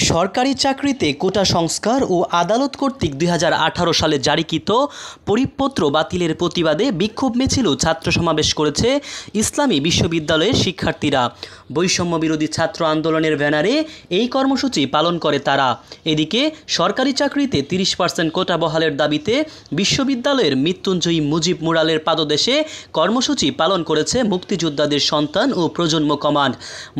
সরকারি চাকরিতে কোটা সংস্কার ও আদালত কর্তৃক ২০১৮ সালে জারিকৃত পরিপত্র বাতিলের প্রতিবাদে বিক্ষোভ মিছিল ও ছাত্র সমাবেশ করেছে ইসলামী বিশ্ববিদ্যালয়ের শিক্ষার্থীরা। বৈষম্য বিরোধী ছাত্র আন্দোলনের ব্যানারে এই কর্মসূচি পালন করে তারা। এদিকে সরকারি চাকরিতে ৩০% কোটা বহালের দাবিতে বিশ্ববিদ্যালয়ের মৃত্যুঞ্জয়ী মুজিব মুরালের পাদদেশে কর্মসূচি পালন করেছে মুক্তিযোদ্ধাদের সন্তান ও প্রজন্ম কমান্ড।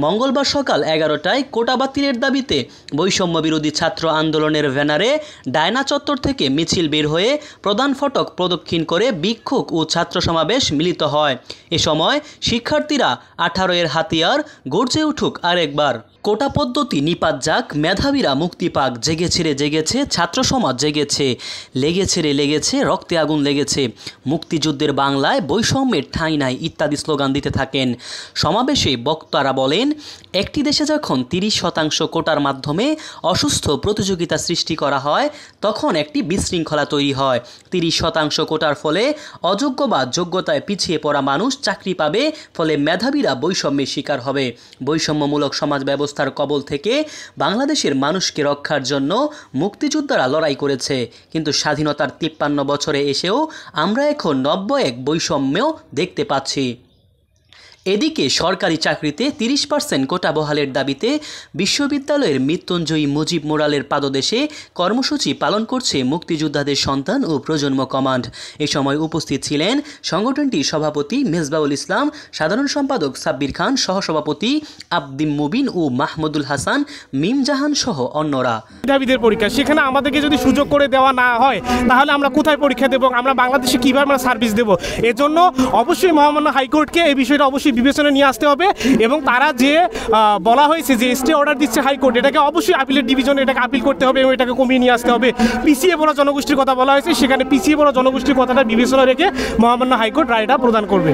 মঙ্গলবার সকাল ১১টায় কোটা বাতিলের দাবিতে বৈষম্য বিরোধী ছাত্র আন্দোলনের ব্যানারে ডায়না চত্বর থেকে মিছিল বের হয়ে প্রধান ফটক প্রদক্ষিণ করে বিক্ষোভ ও ছাত্র সমাবেশ মিলিত হয়। এ সময় শিক্ষার্থীরা ১৮ এর হাতিয়ার গর্জে উঠুক আরেকবার, কোটা পদ্ধতি নিপাত যাক, মেধাবীরা মুক্তি পাক, জেগেছে রে জেগেছে ছাত্র সমাজ জেগেছে, লেগেছে রে লেগেছে রক্তে আগুন লেগেছে, মুক্তিযুদ্ধের বাংলায় বৈষম্যের ঠাঁই নাই ইত্যাদি স্লোগান দিতে থাকেন। সমাবেশে বক্তারা বলেন, একটি দেশে যখন ৩০% কোটার মাধ্যমে অসুস্থ প্রতিযোগিতা সৃষ্টি করা হয় তখন একটি বিশৃঙ্খলা তৈরি হয়। ৩০% কোটার ফলে অযোগ্য বা যোগ্যতায় পিছিয়ে পড়া মানুষ চাকরি পাবে, ফলে মেধাবীরা বৈষম্যের শিকার হবে। বৈষম্যমূলক সমাজ ব্যবস্থার কবল থেকে বাংলাদেশের মানুষকে রক্ষার জন্য মুক্তিযোদ্ধারা লড়াই করেছে, কিন্তু স্বাধীনতার ৫৩ বছরে এসেও আমরা এখন নব্য এক বৈষম্য দেখতে পাচ্ছি। এদিকে সরকারি চাকরিতে ৩০% কোটা বহালের দাবিতে বিশ্ববিদ্যালয়ের মৃত্যুঞ্জয়ী মুজিব মুরালের পাদদেশে কর্মসূচি পালন করছে মুক্তিযোদ্ধাদের সন্তান ও প্রজন্ম কমান্ড। এ সময় উপস্থিত ছিলেন সংগঠনটির সভাপতি মেজবাউল ইসলাম, সাধারণ সম্পাদক সাব্বির খান, সহসভাপতি আব্দিম মুবিন ও মাহমুদুল হাসান, মিম জাহান সহ অন্যরা। মেধাবীদের পরীক্ষা, সেখানে আমাদেরকে যদি সুযোগ করে দেওয়া না হয় তাহলে আমরা কোথায় পরীক্ষা দেবো, আমরা বাংলাদেশে কীভাবে আমরা সার্ভিস দেবো? এজন্য অবশ্যই মহামান্য হাইকোর্টকে এই বিষয়টা অবশ্যই বিবেচনা নিয়ে আসতে হবে এবং তারা যে বলা হয়েছে যে স্টে অর্ডার দিচ্ছে হাইকোর্ট, এটাকে অবশ্যই আপিলের ডিভিশনে এটাকে আপিল করতে হবে এবং এটাকে কমিয়ে নিয়ে আসতে হবে। পিছিয়ে পড়া জনগোষ্ঠীর কথা বলা হয়েছে, সেখানে পিছিয়ে পড়া জনগোষ্ঠীর কথাটা বিবেচনা রেখে মহামান্য হাইকোর্ট রায়টা প্রদান করবে।